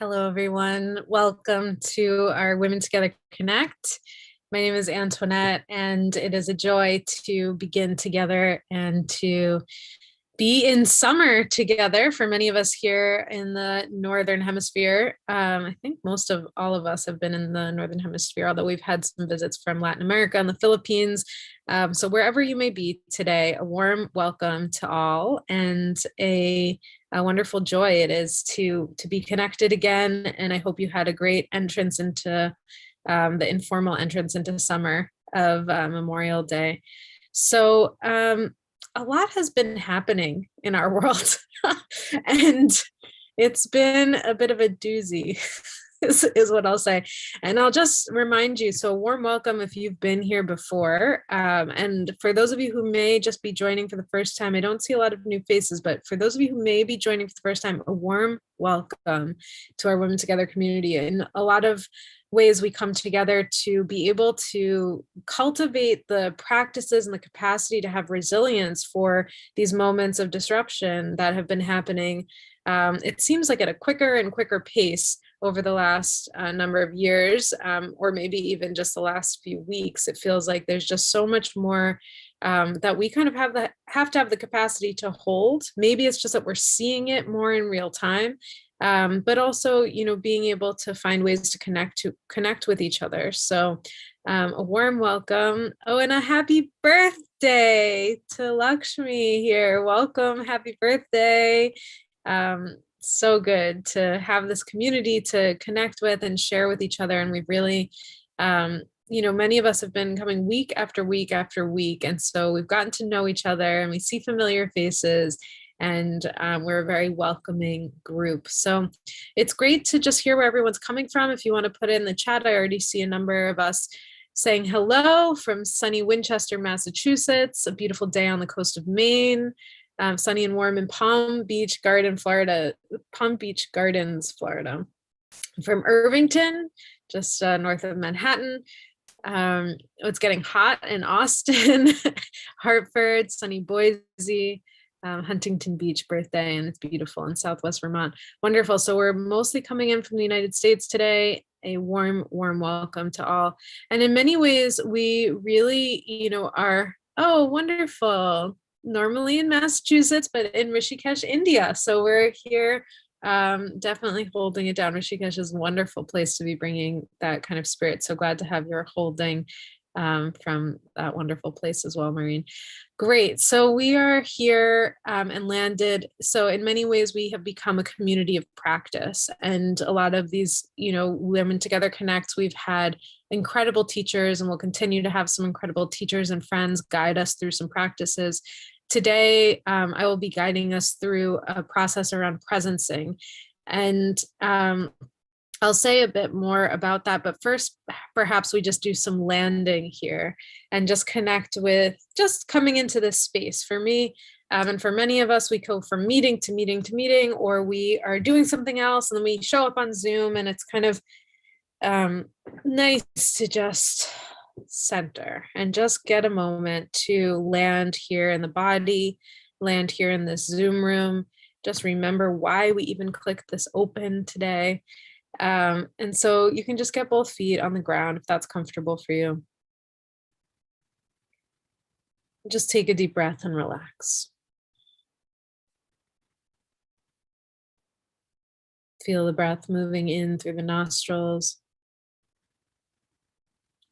Hello, everyone. Welcome to our Women Together Connect. My name is Antoinette, and it is a joy to begin together and to be in summer together for many of us here in the Northern Hemisphere. I think most of all of us have been in the Northern Hemisphere, although we've had some visits from Latin America and the Philippines. So wherever you may be today, a warm welcome to all and a wonderful joy it is to be connected again. And I hope you had a great entrance into the informal entrance into summer of Memorial Day. So a lot has been happening in our world, and it's been a bit of a doozy. Is what I'll say. And I'll just remind you, so warm welcome if you've been here before. And for those of you who may just be joining for the first time, I don't see a lot of new faces, but for those of you who may be joining for the first time, a warm welcome to our Women Together community. In a lot of ways, we come together to be able to cultivate the practices and the capacity to have resilience for these moments of disruption that have been happening. It seems like at a quicker and quicker pace over the last number of years, or maybe even just the last few weeks. It feels like there's just so much more that we kind of have to have the capacity to hold. Maybe it's just that we're seeing it more in real time, but also, being able to find ways to connect with each other. So a warm welcome. Oh, and a happy birthday to Lakshmi here. Welcome. Happy birthday. So good to have this community to connect with and share with each other. And we've really, many of us have been coming week after week after week. And so we've gotten to know each other and we see familiar faces, and we're a very welcoming group. So it's great to just hear where everyone's coming from. If you want to put it in the chat, I already see a number of us saying hello from sunny Winchester, Massachusetts, a beautiful day on the coast of Maine. Sunny and warm in Palm Beach Gardens, Florida. From Irvington, just north of Manhattan. It's getting hot in Austin, Hartford, sunny Boise, Huntington Beach birthday, and it's beautiful in Southwest Vermont. Wonderful. So we're mostly coming in from the United States today. A warm, warm welcome to all. And in many ways, we really, are, oh, wonderful. Normally in Massachusetts, but in Rishikesh, India. So we're here definitely holding it down. Rishikesh is a wonderful place to be bringing that kind of spirit. So glad to have your holding from that wonderful place as well, Maureen. Great. So we are here and landed. So in many ways, we have become a community of practice. And a lot of these, Women Together Connects, we've had incredible teachers, and we'll continue to have some incredible teachers and friends guide us through some practices. Today, I will be guiding us through a process around presencing. And I'll say a bit more about that, but first, perhaps we just do some landing here and just connect with just coming into this space. For me, and for many of us, we go from meeting to meeting to meeting, or we are doing something else and then we show up on Zoom, and it's kind of nice to just center and just get a moment to land here in the body, land here in this Zoom room. Just remember why we even clicked this open today. And so you can just get both feet on the ground if that's comfortable for you. Just take a deep breath and relax. Feel the breath moving in through the nostrils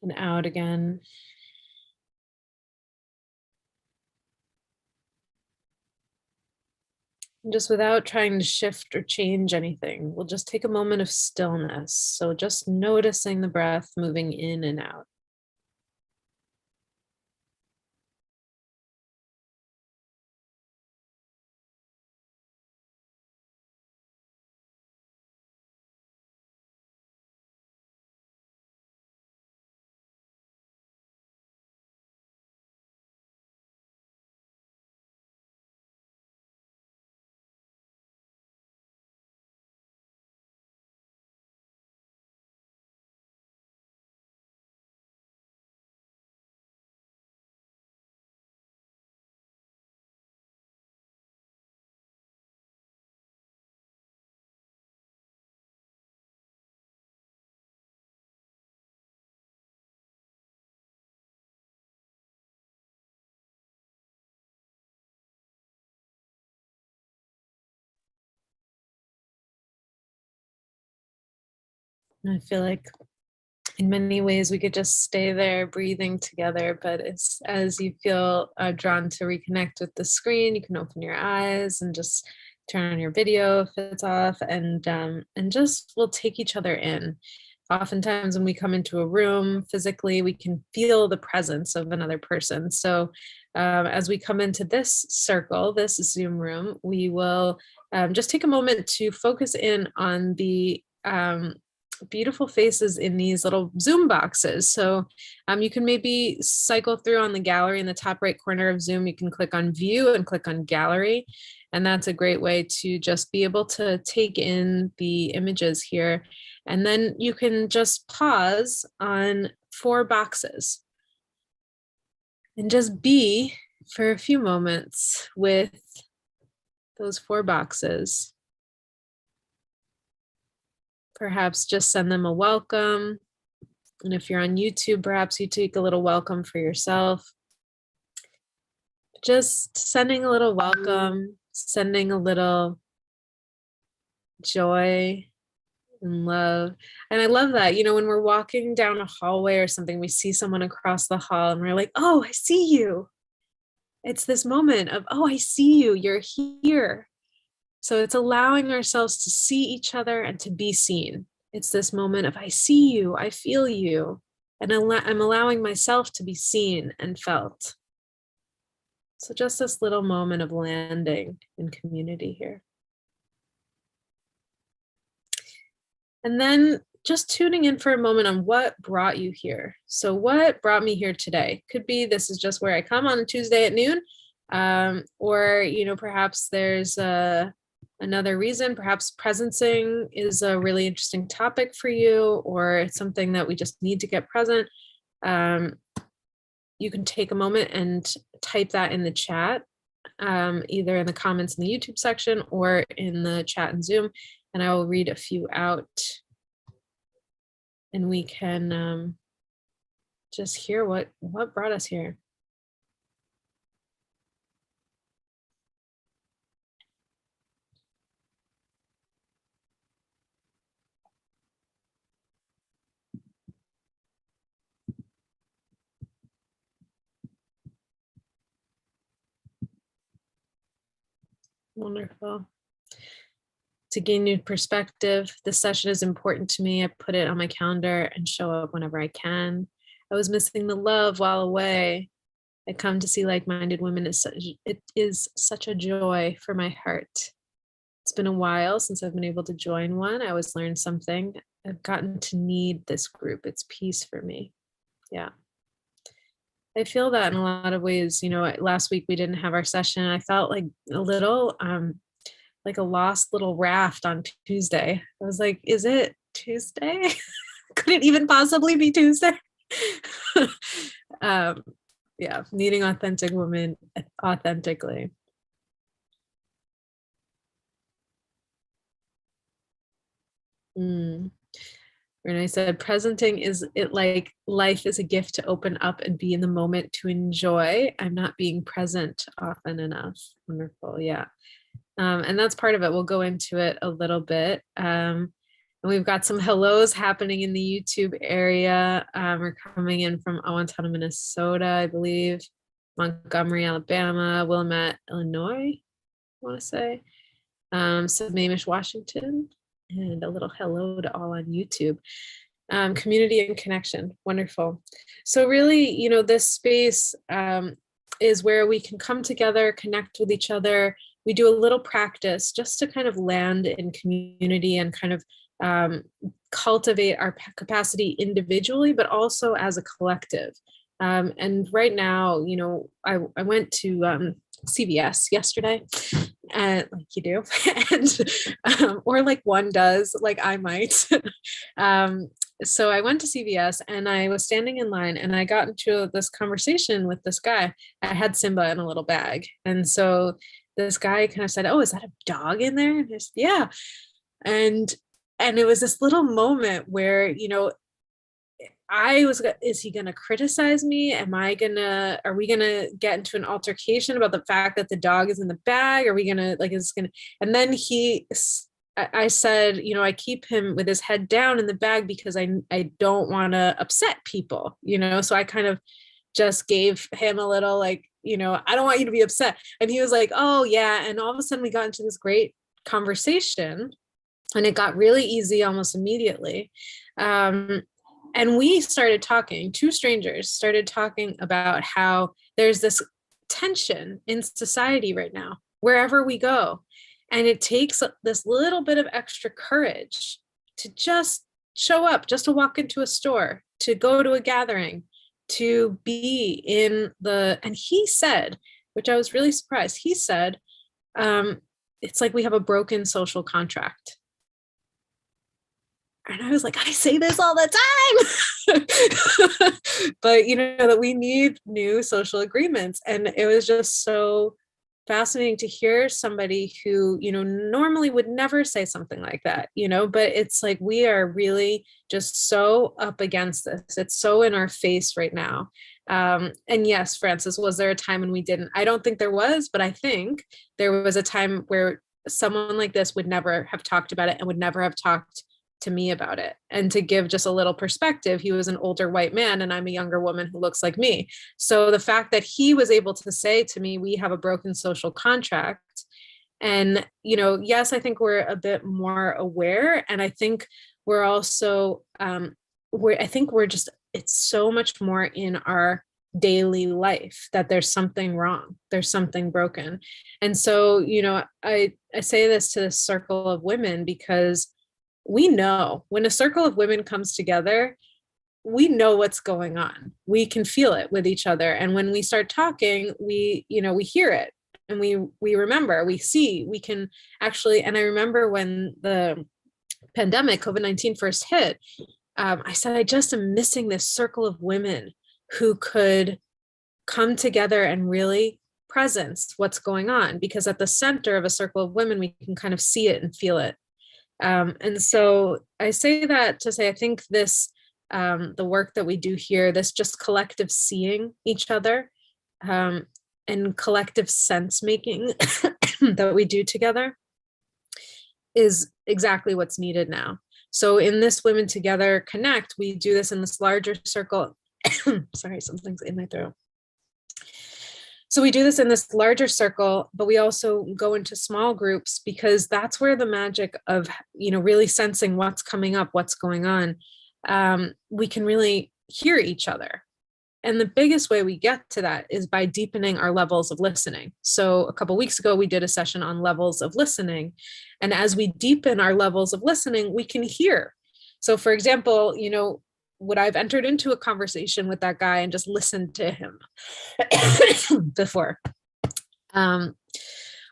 and out again. And just without trying to shift or change anything, we'll just take a moment of stillness. So just noticing the breath moving in and out. And I feel like in many ways we could just stay there breathing together, but it's as you feel drawn to reconnect with the screen, you can open your eyes and just turn on your video if it's off, and just we'll take each other in. Oftentimes when we come into a room physically, we can feel the presence of another person. So as we come into this circle, this Zoom room, we will just take a moment to focus in on the beautiful faces in these little Zoom boxes. So you can maybe cycle through on the gallery in the top right corner of Zoom. You can click on view and click on gallery. And that's a great way to just be able to take in the images here. And then you can just pause on 4 boxes and just be for a few moments with those 4 boxes. Perhaps just send them a welcome. And if you're on YouTube, perhaps you take a little welcome for yourself. Just sending a little welcome, sending a little joy and love. And I love that, you know, when we're walking down a hallway or something, we see someone across the hall and we're like, oh, I see you. It's this moment of, oh, I see you, you're here. So it's allowing ourselves to see each other and to be seen. It's this moment of, I see you, I feel you, and I'm allowing myself to be seen and felt. So just this little moment of landing in community here. And then just tuning in for a moment on what brought you here. So what brought me here today? Could be this is just where I come on a Tuesday at noon, or, you know, perhaps there's another reason. Perhaps presencing is a really interesting topic for you, or it's something that we just need to get present. You can take a moment and type that in the chat, either in the comments in the YouTube section or in the chat in Zoom, and I will read a few out, and we can just hear what brought us here. Wonderful. To gain new perspective, this session is important to me. I put it on my calendar and show up whenever I can. I was missing the love while away. I come to see like-minded women. It is such a joy for my heart. It's been a while since I've been able to join one. I always learn something. I've gotten to need this group. It's peace for me. Yeah. I feel that in a lot of ways. You know, last week we didn't have our session. I felt like a little, like a lost little raft on Tuesday. I was like, is it Tuesday? Could it even possibly be Tuesday? Yeah, needing authentic women authentically. And I said, presenting is it like life is a gift to open up and be in the moment to enjoy. I'm not being present often enough. Wonderful. Yeah. And that's part of it. We'll go into it a little bit. And we've got some hellos happening in the YouTube area. We're coming in from Owatonna, Minnesota, I believe, Montgomery, Alabama, Wilmette, Illinois, I want to say, Sammamish, Washington, and a little hello to all on YouTube. Community and connection, wonderful. So really, you know, this space is where we can come together, connect with each other. We do a little practice just to kind of land in community and kind of cultivate our capacity individually, but also as a collective. And right now, you know, I went to CVS yesterday, and like you do, and or like one does, like I might. So I went to CVS and I was standing in line and I got into this conversation with this guy. I had Simba in a little bag, and so this guy kind of said, "Oh, is that a dog in there?" And I said, "Yeah," and it was this little moment where, you know, I was, is he going to criticize me? Are we going to get into an altercation about the fact that the dog is in the bag? Are we going to, like, is going to, and then he I said, I keep him with his head down in the bag because I don't want to upset people, so I kind of just gave him a little like, I don't want you to be upset. And he was like, oh yeah. And all of a sudden we got into this great conversation, and it got really easy almost immediately. And we started talking, two strangers started talking about how there's this tension in society right now, wherever we go. And it takes this little bit of extra courage to just show up, just to walk into a store, to go to a gathering, to be in and he said, which I was really surprised, he said, it's like we have a broken social contract. And I was like, I say this all the time, but that we need new social agreements. And it was just so fascinating to hear somebody who, normally would never say something like that, but it's like, we are really just so up against this. It's so in our face right now. And yes, Francis, was there a time when we didn't? I don't think there was, but I think there was a time where someone like this would never have talked about it and would never have talked to me about it. And to give just a little perspective, he was an older white man and I'm a younger woman who looks like me. So the fact that he was able to say to me, we have a broken social contract. And, yes, I think we're a bit more aware. And I think we're also, it's so much more in our daily life that there's something wrong, there's something broken. And so, I say this to this circle of women because we know when a circle of women comes together, we know what's going on. We can feel it with each other. And when we start talking, we hear it and we remember, we see, we can actually, and I remember when the pandemic, COVID-19 first hit, I said, I just am missing this circle of women who could come together and really presence what's going on, because at the center of a circle of women, we can kind of see it and feel it. And so I say that to say, I think this, the work that we do here, this just collective seeing each other, and collective sense making that we do together is exactly what's needed now. So in this Women Together Connect, we do this in this larger circle. Sorry, something's in my throat. So we do this in this larger circle, but we also go into small groups because that's where the magic of, really sensing what's coming up, what's going on. We can really hear each other. And the biggest way we get to that is by deepening our levels of listening. So a couple of weeks ago, we did a session on levels of listening. And as we deepen our levels of listening, we can hear. So for example, would I've entered into a conversation with that guy and just listened to him before? Or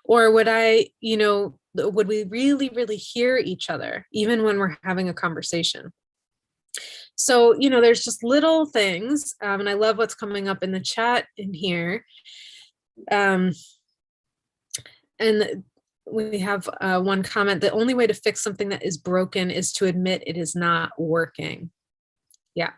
would I, would we really, really hear each other, even when we're having a conversation? So, there's just little things. And I love what's coming up in the chat in here. And we have one comment: the only way to fix something that is broken is to admit it is not working. Yeah.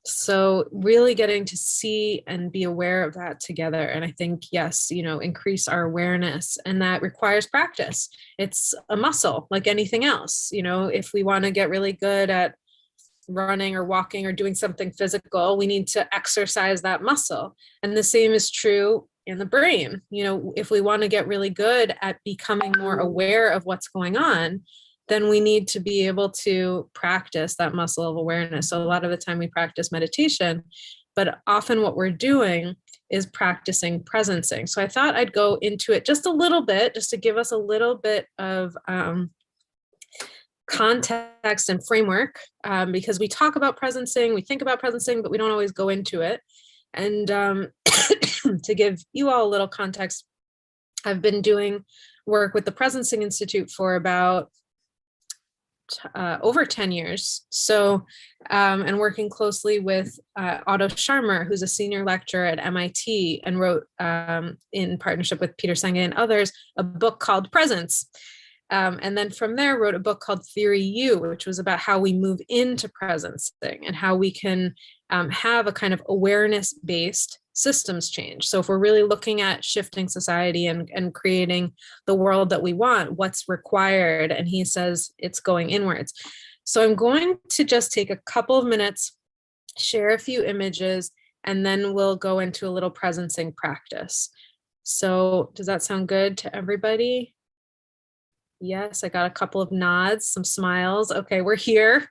So really getting to see and be aware of that together. And I think, yes, increase our awareness, and that requires practice. It's a muscle like anything else. If we want to get really good at running or walking or doing something physical, we need to exercise that muscle. And the same is true in the brain. If we want to get really good at becoming more aware of what's going on, then we need to be able to practice that muscle of awareness. So a lot of the time we practice meditation, but often what we're doing is practicing presencing. So I thought I'd go into it just a little bit, just to give us a little bit of context and framework, because we talk about presencing, we think about presencing, but we don't always go into it. And to give you all a little context, I've been doing work with the Presencing Institute for about over 10 years. So, and working closely with Otto Scharmer, who's a senior lecturer at MIT and wrote, in partnership with Peter Senge and others, a book called Presence. And then from there wrote a book called Theory U, which was about how we move into presencing and how we can have a kind of awareness-based systems change. So if we're really looking at shifting society and creating the world that we want, what's required? And he says it's going inwards. So I'm going to just take a couple of minutes, share a few images, and then we'll go into a little presencing practice. So does that sound good to everybody? Yes, I got a couple of nods, some smiles. Okay, we're here.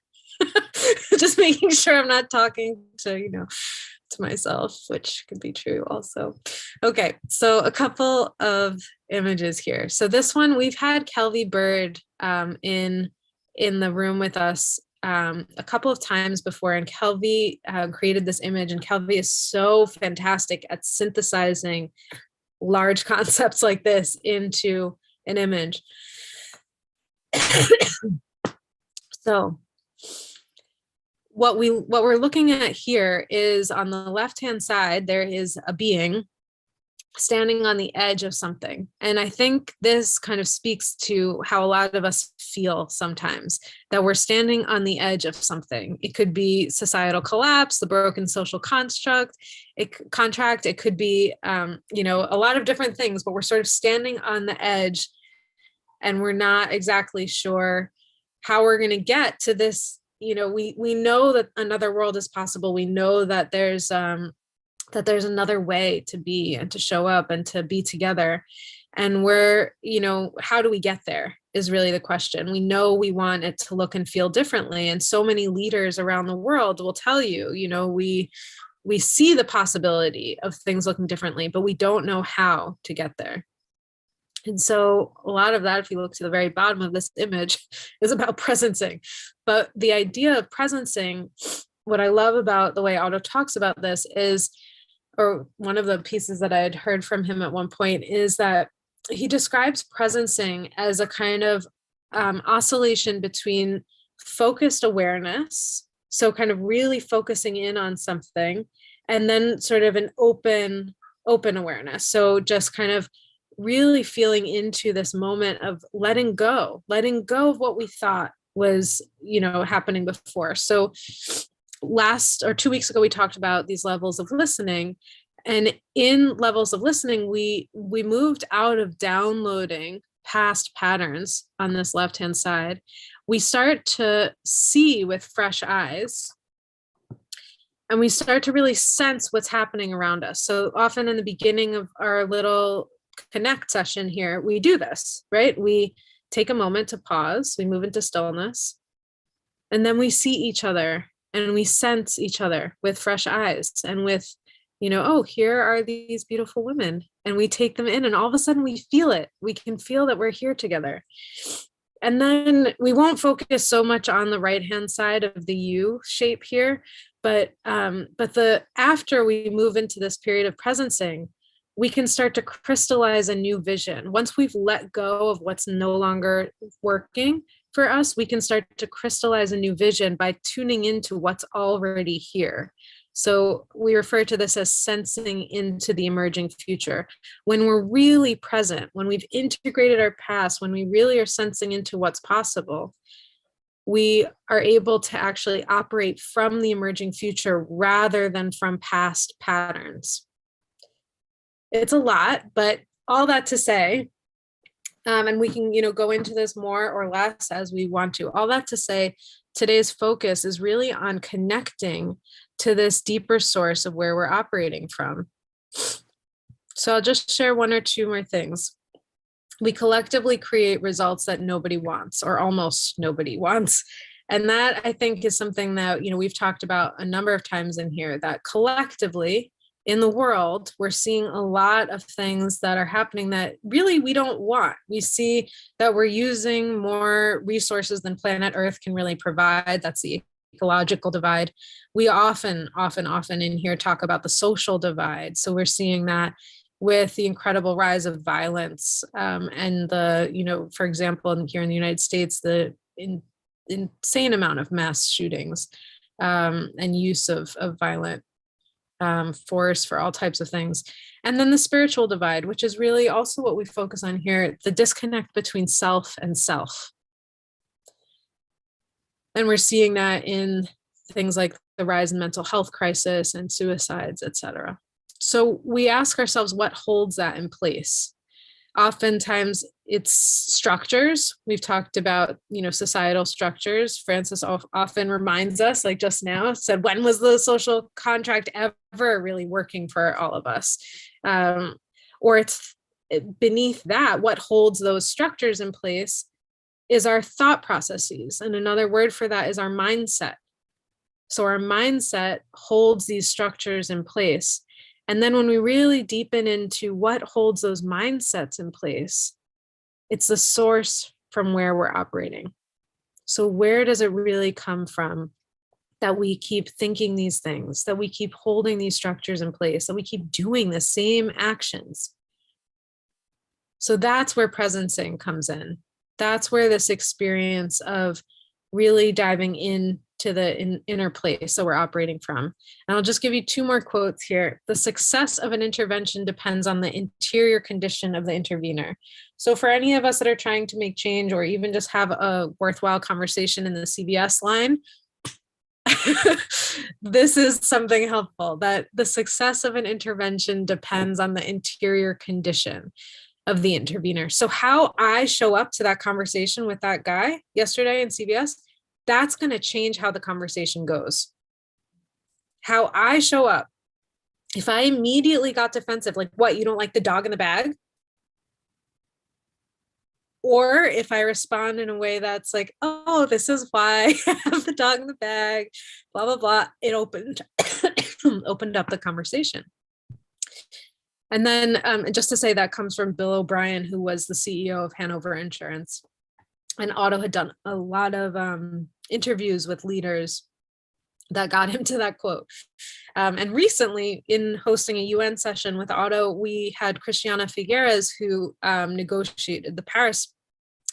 Just making sure I'm not talking to, to myself, which could be true also. Okay, so a couple of images here. So this one, we've had Kelvie Bird in the room with us a couple of times before, and Kelvie created this image, and Kelvie is so fantastic at synthesizing large concepts like this into an image. So what we're looking at here is, on the left-hand side, there is a being standing on the edge of something. And I think this kind of speaks to how a lot of us feel sometimes, that we're standing on the edge of something. It could be societal collapse, the broken social contract. It could be, a lot of different things, but we're sort of standing on the edge, and we're not exactly sure how we're going to get to this. We know that another world is possible. We know that there's another way to be and to show up and to be together. And how do we get there is really the question. We know we want it to look and feel differently. And so many leaders around the world will tell you, we see the possibility of things looking differently, but we don't know how to get there. And so a lot of that, if you look to the very bottom of this image, is about presencing. But the idea of presencing, what I love about the way Otto talks about this is, or one of the pieces that I had heard from him at one point, is that he describes presencing as a kind of oscillation between focused awareness, so kind of really focusing in on something, and then sort of an open awareness. So just kind of really feeling into this moment of letting go of what we thought was, happening before. So 2 weeks ago, we talked about these levels of listening, and in levels of listening, we moved out of downloading past patterns on this left-hand side. We start to see with fresh eyes, and we start to really sense what's happening around us. So often in the beginning of our little connect session here, we do this, right? We take a moment to pause, we move into stillness, and then we see each other and we sense each other with fresh eyes and with, oh, here are these beautiful women, and we take them in, and all of a sudden we feel it. We can feel that we're here together. And then we won't focus so much on the right-hand side of the U shape here, but after we move into this period of presencing, we can start to crystallize a new vision. Once we've let go of what's no longer working for us, we can start to crystallize a new vision by tuning into what's already here. So we refer to this as sensing into the emerging future. When we're really present, when we've integrated our past, when we really are sensing into what's possible, we are able to actually operate from the emerging future rather than from past patterns. It's a lot, but all that to say, and we can, go into this more or less as we want to. All that to say, today's focus is really on connecting to this deeper source of where we're operating from. So I'll just share one or two more things. We collectively create results that nobody wants, or almost nobody wants. And that, I think, is something that, we've talked about a number of times in here, that collectively in the world, we're seeing a lot of things that are happening that really we don't want. We see that we're using more resources than planet Earth can really provide. That's the ecological divide. We often in here talk about the social divide. So we're seeing that with the incredible rise of violence and the, for example, here in the United States, the insane amount of mass shootings and use of violent force for all types of things. And then the spiritual divide, which is really also what we focus on here, the disconnect between self and self. And we're seeing that in things like the rise in mental health crisis and suicides, etc. So we ask ourselves what holds that in place. Oftentimes it's structures. We've talked about, societal structures. Francis often reminds us, like just now, said, when was the social contract ever really working for all of us? Or it's beneath that, what holds those structures in place is our thought processes. And another word for that is our mindset. So our mindset holds these structures in place. And then when we really deepen into what holds those mindsets in place, it's the source from where we're operating. So where does it really come from that we keep thinking these things, that we keep holding these structures in place, that we keep doing the same actions? So that's where presencing comes in. That's where this experience of really diving into the inner place that we're operating from. And I'll just give you two more quotes here. The success of an intervention depends on the interior condition of the intervener. So for any of us that are trying to make change or even just have a worthwhile conversation in the CVS line, this is something helpful, that the success of an intervention depends on the interior condition of the intervener. So how I show up to that conversation with that guy yesterday in CVS, that's going to change how the conversation goes. How I show up. If I immediately got defensive, like, what, you don't like the dog in the bag? Or if I respond in a way that's like, oh, this is why I have the dog in the bag, blah, blah, blah, it opened up the conversation. And then just to say, that comes from Bill O'Brien, who was the CEO of Hanover Insurance. And Otto had done a lot of interviews with leaders that got him to that quote. And recently, in hosting a UN session with Otto, we had Christiana Figueres, who negotiated the Paris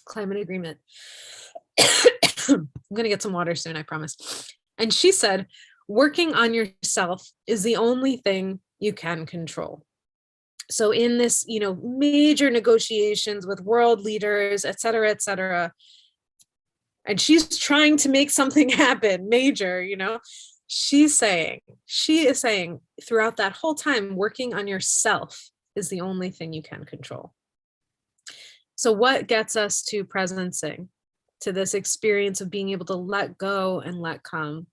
Climate Agreement. I'm going to get some water soon, I promise. And she said, working on yourself is the only thing you can control. So in this, major negotiations with world leaders, et cetera, and she's trying to make something happen major, she is saying throughout that whole time, working on yourself is the only thing you can control. So what gets us to presencing, to this experience of being able to let go and let come,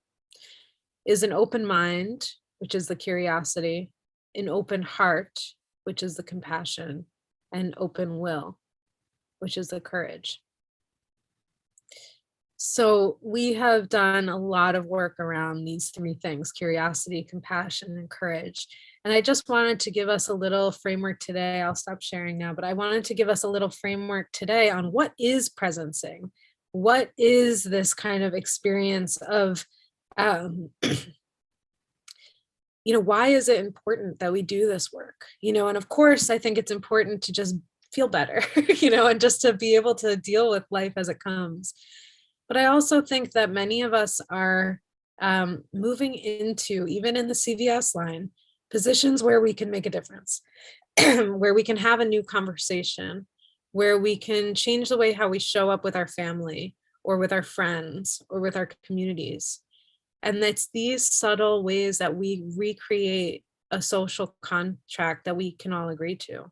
is an open mind, which is the curiosity, an open heart, which is the compassion, and open will, which is the courage. So we have done a lot of work around these three things: curiosity, compassion, and courage. And I just wanted to give us a little framework today. I'll stop sharing now, but I wanted to give us a little framework today on what is presencing. What is this kind of experience of, why is it important that we do this work? And of course, I think it's important to just feel better, and just to be able to deal with life as it comes. But I also think that many of us are moving into, even in the CVS line, positions where we can make a difference, where we can have a new conversation, where we can change the way how we show up with our family or with our friends or with our communities. And it's these subtle ways that we recreate a social contract that we can all agree to.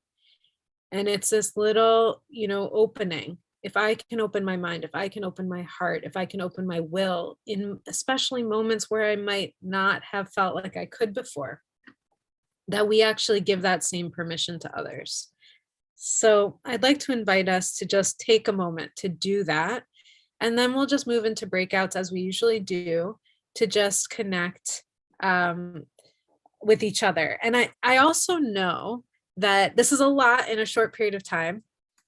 And it's this little, opening. If I can open my mind, if I can open my heart, if I can open my will, in especially moments where I might not have felt like I could before, that we actually give that same permission to others. So I'd like to invite us to just take a moment to do that. And then we'll just move into breakouts as we usually do, to just connect with each other. And I also know that this is a lot in a short period of time,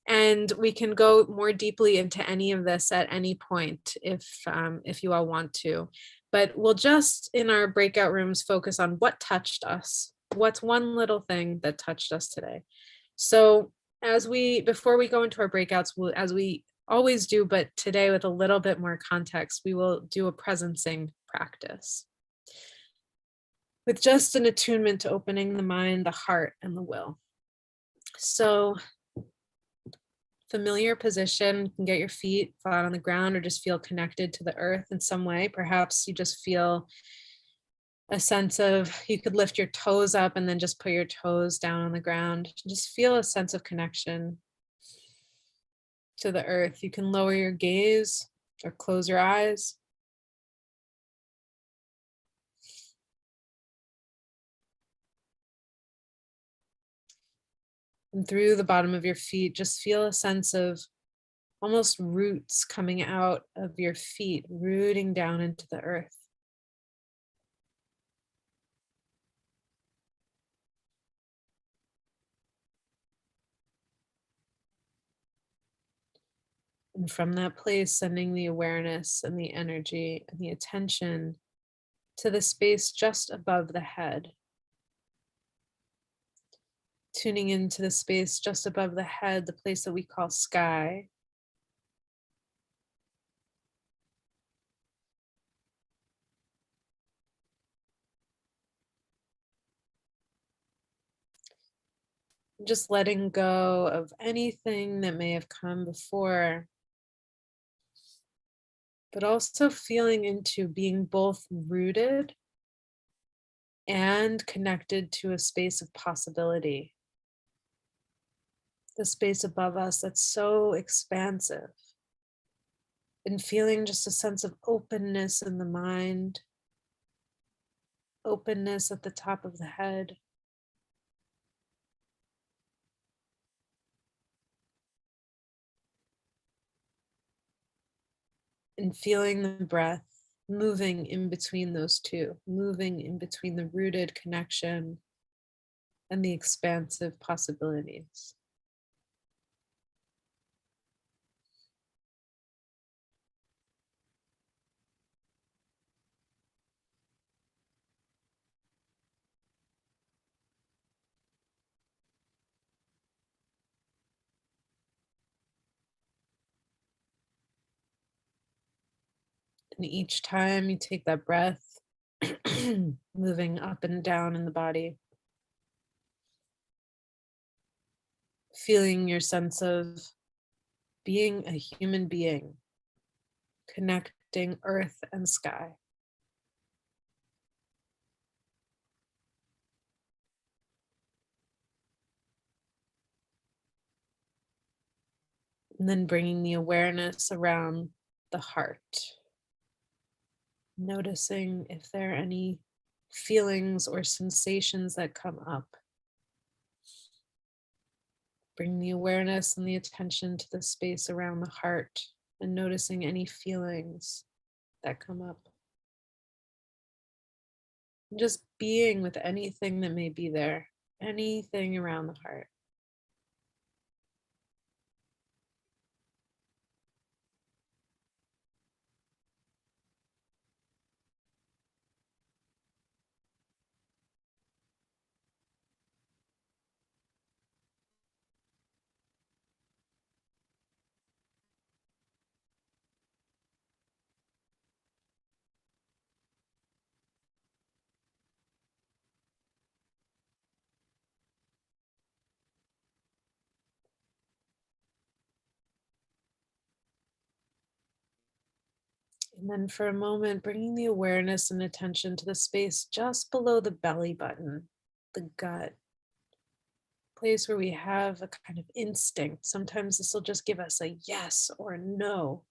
and we can go more deeply into any of this at any point if you all want to. But we'll just, in our breakout rooms, focus on what touched us. What's one little thing that touched us today? So before we go into our breakouts, as we always do, but today with a little bit more context, we will do a presencing practice with just an attunement to opening the mind, the heart, and the will. So familiar position, you can get your feet flat on the ground or just feel connected to the earth in some way. Perhaps you just feel a sense of, you could lift your toes up and then just put your toes down on the ground. Just feel a sense of connection to the earth. You can lower your gaze or close your eyes. And through the bottom of your feet, just feel a sense of almost roots coming out of your feet, rooting down into the earth. And from that place, sending the awareness and the energy and the attention to the space just above the head. Tuning into the space just above the head, the place that we call sky. Just letting go of anything that may have come before, but also feeling into being both rooted and connected to a space of possibility. The space above us that's so expansive. And feeling just a sense of openness in the mind, openness at the top of the head. And feeling the breath moving in between those two, moving in between the rooted connection and the expansive possibilities. And each time you take that breath, moving up and down in the body, feeling your sense of being a human being, connecting earth and sky. And then bringing the awareness around the heart, noticing if there are any feelings or sensations that come up. Bring the awareness and the attention to the space around the heart and noticing any feelings that come up. And just being with anything that may be there, anything around the heart. And then for a moment, bringing the awareness and attention to the space just below the belly button, the gut, place where we have a kind of instinct. Sometimes this will just give us a yes or a no.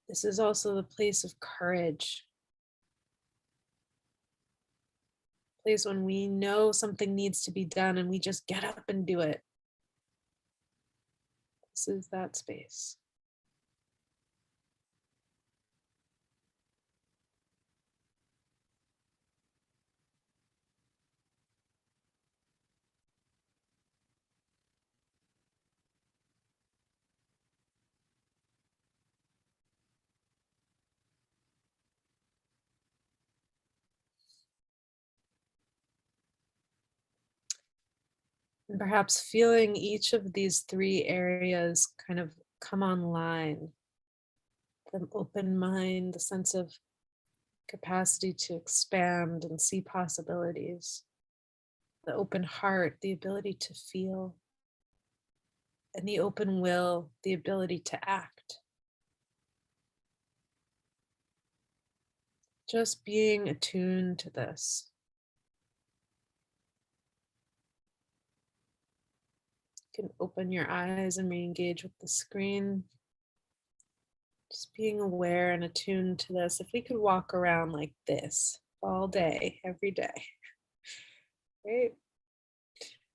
This is also the place of courage, place when we know something needs to be done and we just get up and do it. This is that space. And perhaps feeling each of these three areas kind of come online. The open mind, the sense of capacity to expand and see possibilities. The open heart, the ability to feel. And the open will, the ability to act. Just being attuned to this. You can open your eyes and re-engage with the screen. Just being aware and attuned to this. If we could walk around like this all day, every day, right?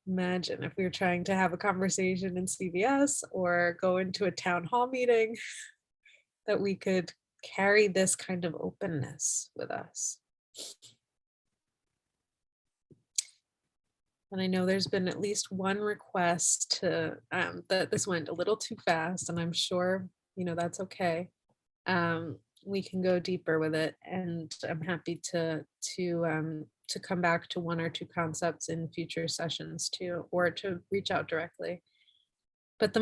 Imagine if we were trying to have a conversation in CVS or go into a town hall meeting, that we could carry this kind of openness with us. And I know there's been at least one request to that this went a little too fast, and I'm sure that's okay. We can go deeper with it, and I'm happy to come back to one or two concepts in future sessions too, or to reach out directly. But the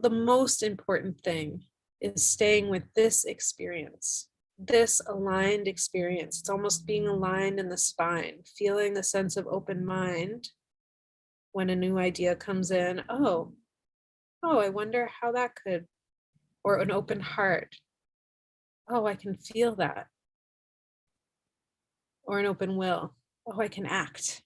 most important thing is staying with this experience, this aligned experience. It's almost being aligned in the spine, feeling the sense of open mind when a new idea comes in. Oh, I wonder how that could, or an open heart. Oh, I can feel that. Or an open will. Oh, I can act.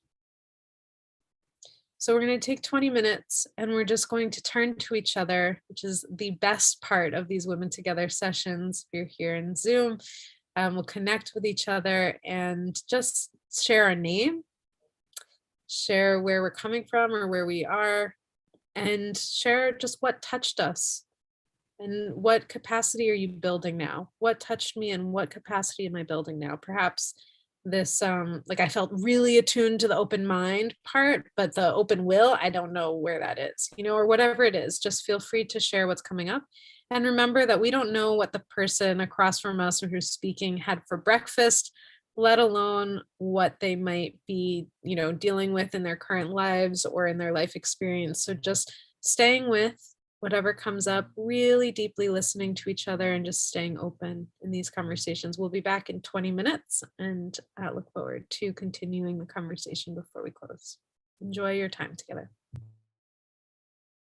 So we're going to take 20 minutes and we're just going to turn to each other, which is the best part of these Women Together sessions. If you're here in Zoom, we'll connect with each other and just share a name, share where we're coming from or where we are, and share just what touched us. And what capacity are you building now? What touched me and what capacity am I building now? Perhaps this, like I felt really attuned to the open mind part, but the open will, I don't know where that is, or whatever it is. Just feel free to share what's coming up. And remember that we don't know what the person across from us or who's speaking had for breakfast, let alone what they might be, dealing with in their current lives or in their life experience. So just staying with whatever comes up, really deeply listening to each other and just staying open in these conversations. We'll be back in 20 minutes, and I look forward to continuing the conversation before we close. Enjoy your time together.